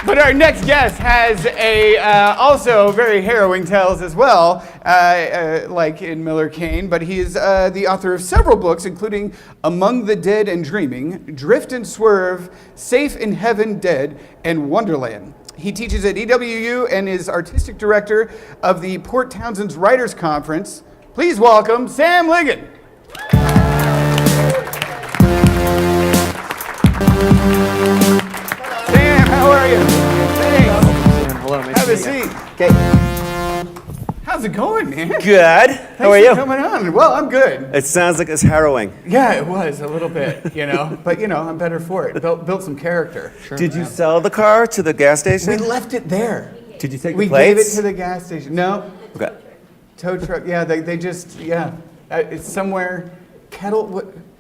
But our next guest has a also very harrowing tales as well, like in Miller Kane. But he's the author of several books, including Among the Dead and Dreaming, Drift and Swerve, Safe in Heaven Dead, and Wonderland. He teaches at EWU and is artistic director of the Port Townsend's Writers Conference. Please welcome Sam Ligon. Sam, how are you? Thanks. Hello, nice Have a to meet you. seat. Okay. How's it going, man? Good. How are Thanks you? for coming on. Well, I'm good. It sounds like it's harrowing. Yeah, it was a little bit, but I'm better for it. Built some character. Sure. Did you sell the car to the gas station? We left it there. Did you take We the plates? gave it to the gas station. No. Okay. Tow truck. Yeah, they just it's somewhere.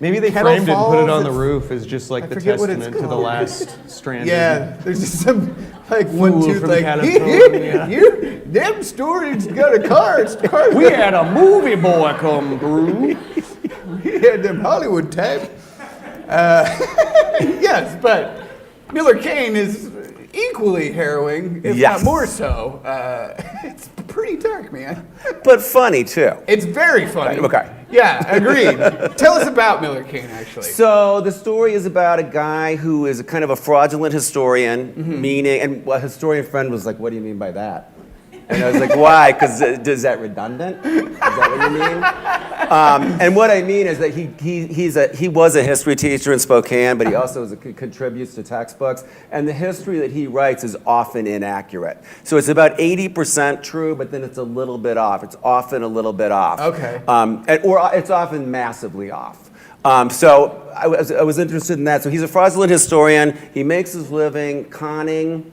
Maybe they Kettle framed it and put it Falls, on the it's- roof as just like I the forget what it's testament to the called. last strand. Yeah, there's just some like one Fool tooth from like Caterpillar, yeah. you them stories got a car. It's the car. We had a movie boy come through. We had them Hollywood type. Yes, but Miller Kane is equally harrowing, if Yes. not more so. It's pretty dark, man. But funny too. It's very funny. Okay. Yeah, agreed. Tell us about Miller Kane, actually. So the story is about a guy who is a kind of a fraudulent historian, meaning, and a historian friend was like, "What do you mean by that?" And I was like, "Why? Because is that redundant? Is that what you mean?" And what I mean is that he was a history teacher in Spokane, but he also contributes to textbooks. And the history that he writes is often inaccurate. So it's about 80% true, but then it's a little bit off. It's often a little bit off. Okay. Or it's often massively off. So I was interested in that. So he's a fraudulent historian. He makes his living conning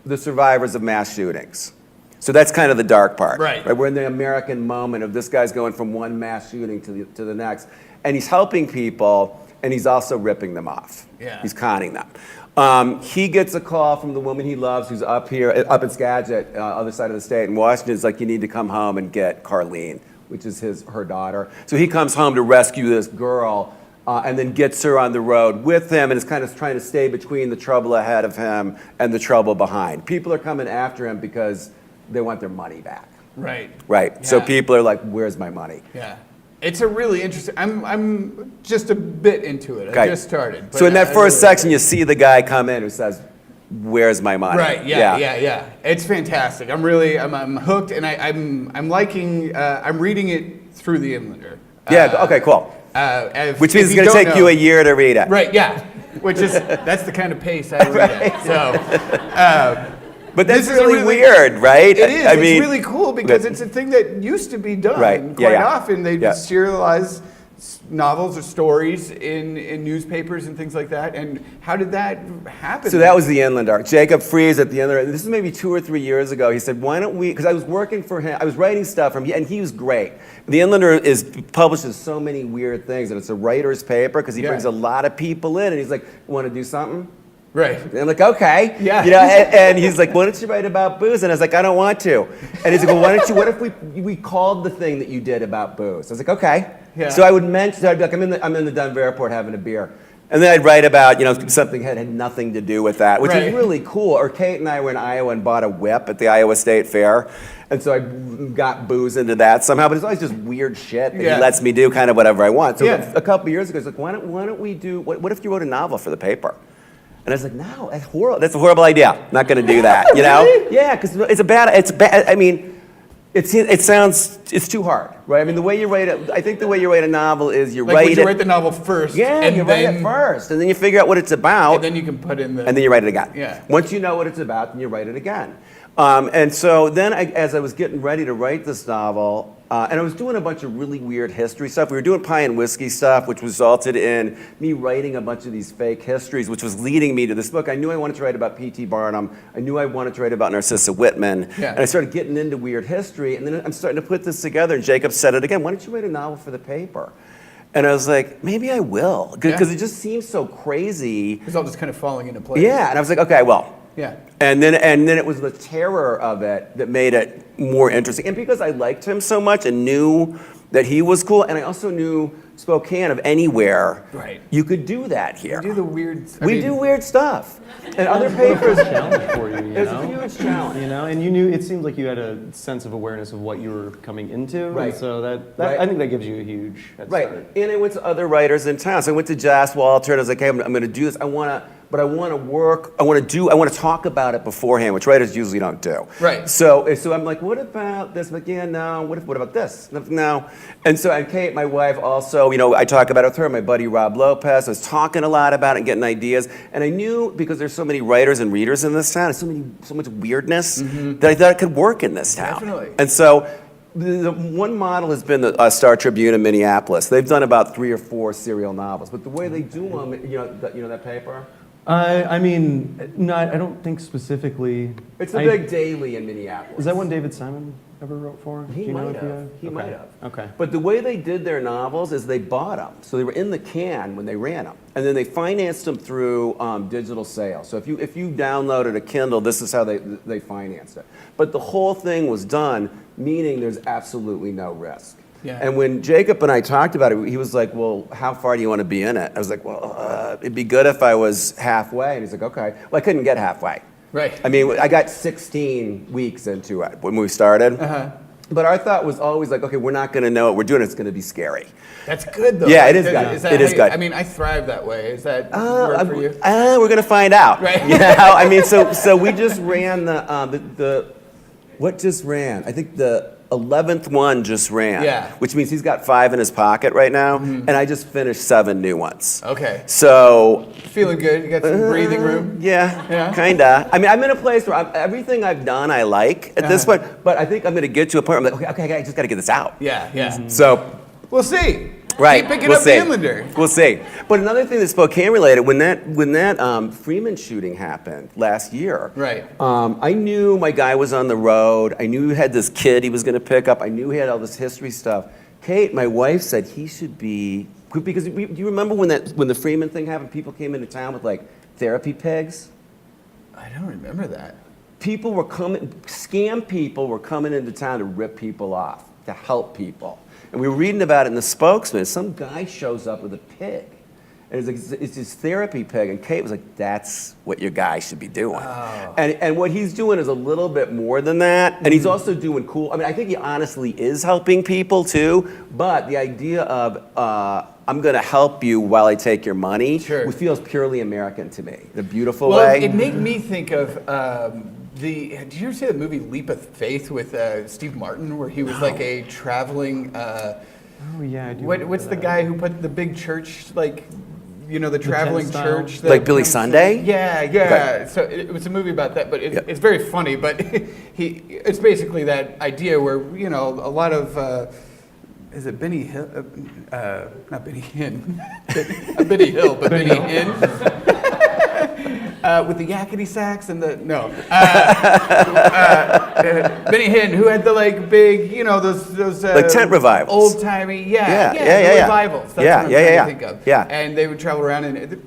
the survivors of mass shootings. So that's kind of the dark part. Right. We're in the American moment of this guy's going from one mass shooting to the next. And he's helping people, and he's also ripping them off. Yeah. He's conning them. He gets a call from the woman he loves who's up in Skagit, other side of the state in Washington. It's like, you need to come home and get Carlene, which is her daughter. So he comes home to rescue this girl, and then gets her on the road with him and is kind of trying to stay between the trouble ahead of him and the trouble behind. People are coming after him because they want their money back. Right. Right. Yeah. So people are like, "Where's my money?" Yeah. It's a really interesting. I'm just a bit into it. I Okay. just started. So in that I first really- section, you see the guy come in who says, "Where's my money?" Right. Yeah. It's fantastic. I'm hooked, and I'm liking. I'm reading it through the Inlander. Yeah. Okay. Cool. Which means it's going to take you a year to read it. Right. Yeah. Which is that's the kind of pace I read it. So. But that's This is a really weird, right? It is. I It's mean, really cool because it's a thing that used to be done Right. Yeah, quite yeah. often. They Yeah. serialize novels or stories in newspapers and things like that. And how did that happen? So that was the Inland Arc. Jacob Fries at the end of it. This is maybe 2 or 3 years ago. He said, "Why don't we?" Because I was working for him. I was writing stuff for him, and he was great. The Inlander publishes so many weird things, and it's a writer's paper because he brings a lot of people in, and he's like, "Want to do something?" right. And I'm like, "Okay." Yeah. And he's like, "Why don't you write about booze?" And I was like, "I don't want to." And he's like, "Well, what if we called the thing that you did about booze?" I was like, "Okay." Yeah. So I would mention, I'd be like, I'm in the Denver airport having a beer. And then I'd write about, something that had nothing to do with that, which Right. was really cool. Or Kate and I were in Iowa and bought a whip at the Iowa State Fair. And so I got booze into that somehow, but it's always just weird shit that Yeah. he lets me do kind of whatever I want. So Yeah. a couple years ago, he's like, why don't we do, what if you wrote a novel for the paper? And I was like, no, that's horrible. That's a horrible idea. Not going to do that, Really? Yeah, because it's bad. I mean, it's too hard, right? I mean, the way you write it, I think the way you write a novel is you Like, write would it. you write the novel first? Yeah, and you write it first, and then you figure out what it's about, And then you can put in the. and then you write it again. Yeah. Once you know what it's about, then you write it again. And so then, as I was getting ready to write this novel, and I was doing a bunch of really weird history stuff. We were doing pie and whiskey stuff, which resulted in me writing a bunch of these fake histories, which was leading me to this book. I knew I wanted to write about P.T. Barnum. I knew I wanted to write about Narcissa Whitman. Yeah. And I started getting into weird history, and then I'm starting to put this together, and Jacob said it again, "Why don't you write a novel for the paper?" And I was like, maybe I will, because it just seems so crazy. It's all just kind of falling into place. Yeah, and I was like, okay, well. Yeah. And then it was the terror of it that made it more interesting. And because I liked him so much and knew that he was cool, and I also knew Spokane of anywhere. Right. You could do that here. Do the weird. We do weird stuff. And other papers. It's a challenge for you, you It's know? a huge challenge. You know, and you knew, it seemed like you had a sense of awareness of what you were coming into. Right. And so that Right. I think that gives you a huge head Right, start. and I went to other writers in town. So I went to Jas Walter, and I was like, hey, I'm going to do this. I want to talk about it beforehand, which writers usually don't do. Right. So I'm like, what about this? I'm like, yeah, no. What about this? No. And so, and Kate, my wife, also, you know, I talk about it with her, my buddy Rob Lopez. I was talking a lot about it and getting ideas. And I knew, because there's so many writers and readers in this town, there's so much weirdness, that I thought it could work in this town. Definitely. And so the one model has been the Star Tribune in Minneapolis. They've done about 3 or 4 serial novels, but the way they do them, you know that paper? I mean, I don't think specifically. It's a big daily in Minneapolis. Is that one David Simon ever wrote for? He Do you know might if have. He okay. might have. Okay. But the way they did their novels is they bought them. So they were in the can when they ran them. And then they financed them through digital sales. So if you downloaded a Kindle, this is how they financed it. But the whole thing was done, meaning there's absolutely no risk. Yeah. And when Jacob and I talked about it, he was like, well, how far do you want to be in it? I was like, well, it'd be good if I was halfway. And he's like, okay. Well, I couldn't get halfway. Right. I mean, I got 16 weeks into it when we started. But our thought was always like, okay, we're not going to know what we're doing. It's going to be scary. That's good though. Yeah, it is good. It is good. I mean, I thrive that way. Is that work for you? We're going to find out. Right. You know? I mean, so we just ran what just ran? I think the 11th one just ran. Yeah. Which means he's got 5 in his pocket right now, and I just finished 7 new ones. Okay. So. Feeling good? You got some breathing room? Yeah, kinda. I mean, I'm in a place where everything I've done I like at this point, but I think I'm going to get to a point where I'm like, okay, I just got to get this out. Yeah. So. We'll see. Right. Keep picking we'll up see. the Inlander. We'll see. But another thing that's Spokane related, when that Freeman shooting happened last year, Right. I knew my guy was on the road. I knew he had this kid he was going to pick up. I knew he had all this history stuff. Kate, my wife, said he should be, because do you remember when the Freeman thing happened? People came into town with like therapy pigs. I don't remember that. Scam people were coming into town to rip people off, to help people. And we were reading about it in the Spokesman. Some guy shows up with a pig. And it's his therapy pig. And Kate was like, that's what your guy should be doing. Oh. And what he's doing is a little bit more than that. And he's also doing cool. I mean, I think he honestly is helping people too. But the idea of, I'm going to help you while I take your money, feels purely American to me. The beautiful way. Well, it made me think of did you ever see the movie Leap of Faith with Steve Martin, where he was like a traveling? Oh yeah, I do. What's the guy who put the big church, like, you know, the traveling church? That like Billy Sunday? Yeah. Okay. So it was a movie about that, but it's very funny. But it's basically that idea where, you know, a lot of. Is it Benny Hill? Not Benny Hinn. Benny Hill, but Benny Hinn. With the yakety sax and the Benny Hinn, who had the like big, you know, those like tent revivals, old timey, the revivals. That's what I'm trying to think of. Yeah, and they would travel around and it's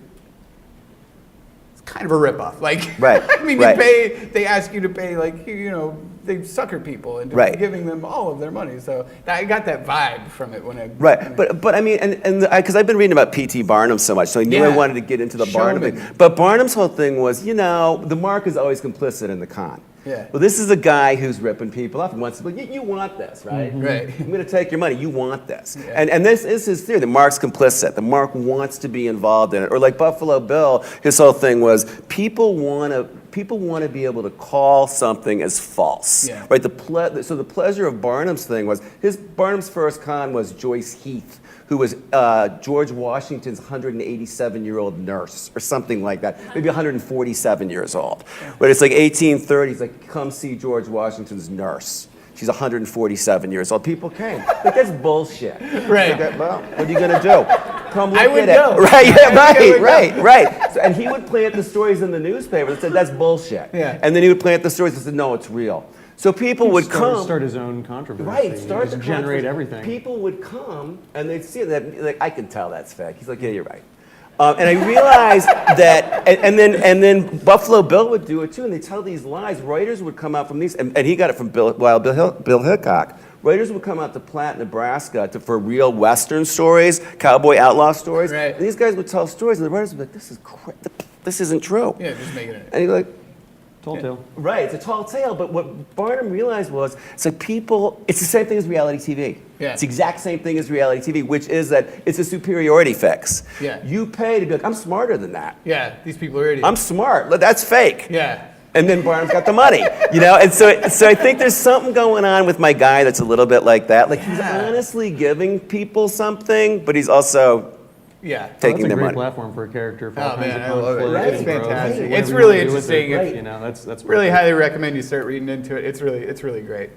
kind of a ripoff. Like, right. I mean, they ask you to pay, like, you know, they sucker people into giving them all of their money. So I got that vibe from it when I But I mean, and because I've been reading about P.T. Barnum so much, so I knew I wanted to get into the Barnum thing. But Barnum's whole thing was, you know, the mark is always complicit in the con. Yeah. Well, this is a guy who's ripping people off and wants to, you want this, right? Mm-hmm. Right. I'm going to take your money. You want this. Yeah. And this is his theory. The Mark's complicit. The Mark wants to be involved in it. Or like Buffalo Bill, his whole thing was people want to be able to call something as false. Yeah. Right? So the pleasure of Barnum's thing was, Barnum's first con was Joyce Heath, who was George Washington's 187-year-old nurse, or something like that, maybe 147 years old. But it's like 1830s, like, come see George Washington's nurse. She's 147 years old. People came. Like, that's bullshit. Right. Like, well, what are you gonna do? Come look I would at it. go. Right, yeah, right. So, and he would plant the stories in the newspaper that said, that's bullshit. Yeah. And then he would plant the stories that said, no, it's real. So people would start his own controversy. Right, start just the generate controversy. everything. People would come and they'd see that, like, I can tell that's fake. He's like, yeah, you're right. And I realized that, and then Buffalo Bill would do it too, and they tell these lies. Writers would come out from these, and he got it from Bill Hickok. writers would come out to Platte, Nebraska for real Western stories, cowboy outlaw stories. Right. And these guys would tell stories, and the writers would be like, this isn't true. Yeah, just making it. And you're like, Tall tale. right, it's a tall tale, but what Barnum realized was, it's like it's the same thing as reality TV. Yeah. It's the exact same thing as reality TV, which is that it's a superiority fix. Yeah. You pay to be like, I'm smarter than that. Yeah, these people are idiots. I'm smart, that's fake. Yeah. And then Barnum's got the money, And so I think there's something going on with my guy that's a little bit like that. Like he's honestly giving people something, but he's also Yeah. taking That's a their great money. platform for a character. For Oh, all kinds man, of I love it. conflict It's and growth. fantastic. Whatever It's you really wanna do with it, interesting. You know, that's Really perfect. highly recommend you start reading into it. It's really great.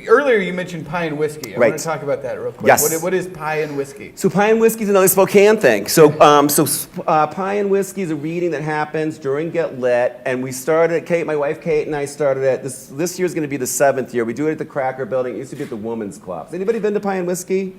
Earlier you mentioned pie and whiskey. I Right. want to talk about that real quick. Yes. What is pie and whiskey? So pie and whiskey is another Spokane thing. So pie and whiskey is a reading that happens during Get Lit, and we started. My wife Kate, and I started it. This year is going to be the 7th year. We do it at the Cracker Building. It used to be at the Women's Club. Has anybody been to pie and whiskey?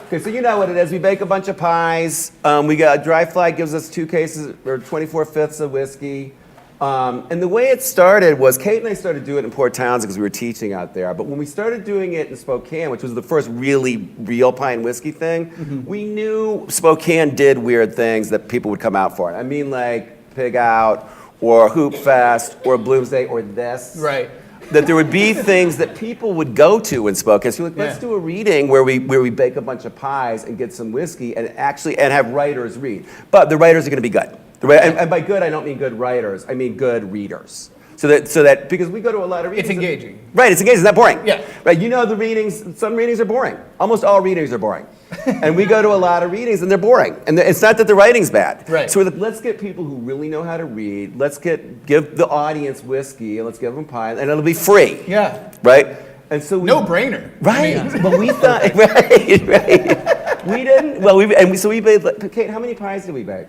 Okay, so you know what it is. We bake a bunch of pies. We got Dry Fly gives us 2 cases or 24/5 of whiskey. And the way it started was Kate and I started doing it in Port Townsend because we were teaching out there. But when we started doing it in Spokane, which was the first really real pie and whiskey thing, we knew Spokane did weird things that people would come out for. I mean, like Pig Out or Hoop Fest or Bloomsday or this. Right. That there would be things that people would go to in Spokane. So like, let's Yeah. do a reading where we bake a bunch of pies and get some whiskey and have writers read. But the writers are going to be good. And by good, I don't mean good writers. I mean good readers. So that because we go to a lot of readings. It's engaging. Right, it's engaging. It's not boring. Yeah. Right, you know the readings. Some readings are boring. Almost all readings are boring. And we go to a lot of readings and they're boring. And it's not that the writing's bad. Right. So we're like, let's get people who really know how to read. Let's give the audience whiskey and let's give them pie, and it'll be free. Yeah. Right? And so we, No brainer. Right. I mean, But we thought right. We didn't. Well, we made. Kate, how many pies did we bake?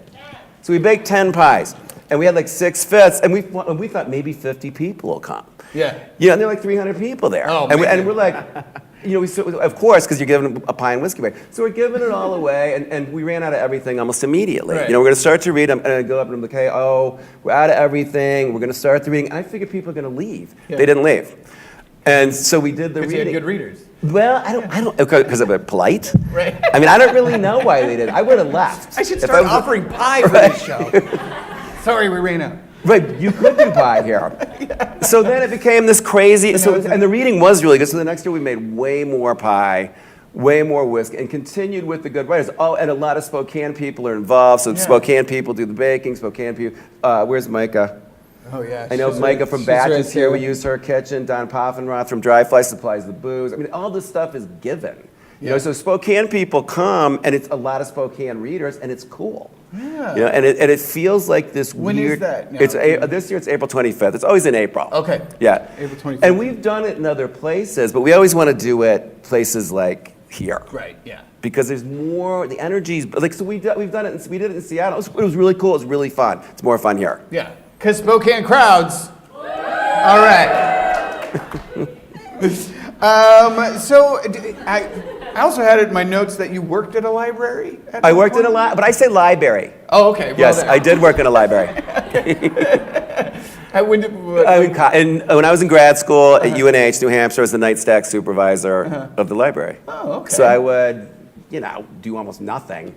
So we baked 10 pies, and we had like 6/5, and we thought maybe 50 people will come. Yeah. You know, and there were like 300 people there. Oh, and, man. we're like, of course, because you're giving a pie and whiskey away. So we're giving it all away, and we ran out of everything almost immediately. Right. We're going to start to read, and I go up and I'm like, hey, we're out of everything. We're going to start the reading. And I figured people are going to leave. Yeah. They didn't leave. And so we did the Because you reading. had good readers. Well, I don't, because I'm polite. Right. I mean, I don't really know why they did. I would have left. I should If start was- offering pie for this show. Sorry, we ran out. Right, you could do pie here. So then it became this crazy, and the reading was really good. So the next year we made way more pie, way more whiskey, and continued with the good writers. Oh, and a lot of Spokane people are involved. So Yeah. Spokane people do the baking, Spokane people, where's Micah? Oh, yeah. I know she's Micah right- from she's Batches right here. We too. use her kitchen. Don Poffenroth from Dry Fly supplies the booze. I mean, all this stuff is given. You know, Yeah. so Spokane people come, and it's a lot of Spokane readers, and it's cool. Yeah. You know, and it feels like this When is weird. that now? It's this year. It's April 25th. It's always in April. Okay. Yeah. April 25th. And we've done it in other places, but we always want to do it places like here. Right, yeah. Because there's more, the energy's, like, so we've done it, we did it in Seattle. It was really cool, it was really fun. It's more fun here. Yeah. Because Spokane crowds. All right. I also had it in my notes that you worked at a library. I worked in a but I say library. Oh, okay. Well, Yes, there. I did work in a library. When When I was in grad school at UNH, New Hampshire, I was the night stack supervisor of the library. Oh, okay. So I would, do almost nothing.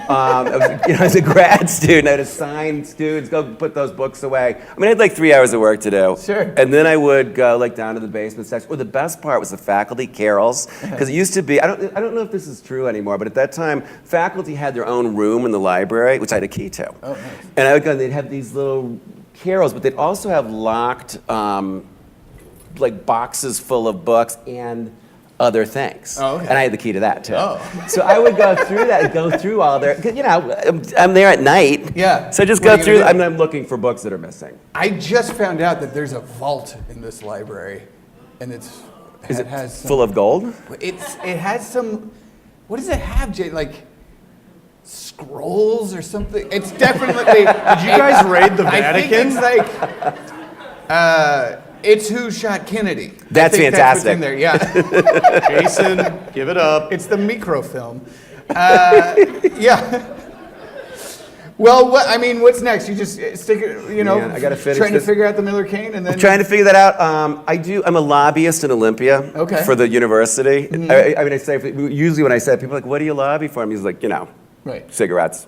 As a grad student, I'd assign students, go put those books away. I mean, I had like 3 hours of work to do. Sure. And then I would go like down to the basement section. Well, the best part was the faculty carols, because it used to be, I don't know if this is true anymore, but at that time, faculty had their own room in the library, which I had a key to. Oh, nice. And I would go, and they'd have these little carols, but they'd also have locked like boxes full of books and other things. Oh, okay. And I had the key to that too. Oh. So I would go through that and go through all their, 'cause, I'm there at night. Yeah. So I just What are go you through, gonna do? I'm looking for books that are missing. I just found out that there's a vault in this library, and it has some, Full of gold? it has some. What does it have, Jay? Like scrolls or something? It's definitely. Did you guys raid the Vatican? I think it's like. It's Who Shot Kennedy. That's I think fantastic. That's what's in there. Yeah. Jason, give it up. It's the microfilm. Yeah. Well, I mean, what's next? You just stick it, Man, I gotta finish trying to this. figure out the Miller Cain, and then I'm trying to figure that out. I'm a lobbyist in Olympia Okay. for the university. I mean, I say, usually when I say it, people are like, what do you lobby for? And he's like, right. cigarettes.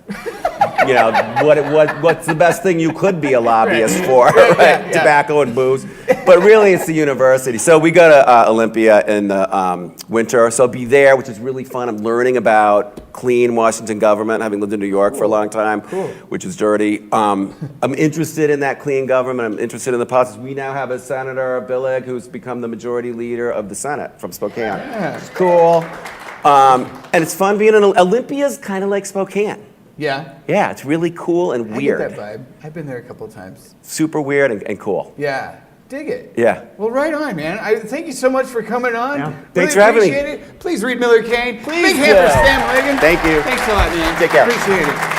What's the best thing you could be a lobbyist for? Yeah, Right? yeah. Tobacco and booze. But really, it's the university. So we go to Olympia in the winter. So I'll be there, which is really fun. I'm learning about clean Washington government, having lived in New York for a long time, which is dirty. I'm interested in that clean government. I'm interested in the politics. We now have a Senator Billig who's become the majority leader of the Senate from Spokane. Yeah. It's cool. And it's fun being in Olympia's kind of like Spokane. Yeah. Yeah, it's really cool and weird. I get that vibe. I've been there a couple of times. Super weird and cool. Yeah. Dig it. Yeah. Well, right on, man. Thank you so much for coming on. Yeah. Thanks for having me. Appreciate it. Please read Miller Cain. Please Big hand for do. Sam Ligon. Thank you. Thanks a lot, man. Take care. Appreciate it.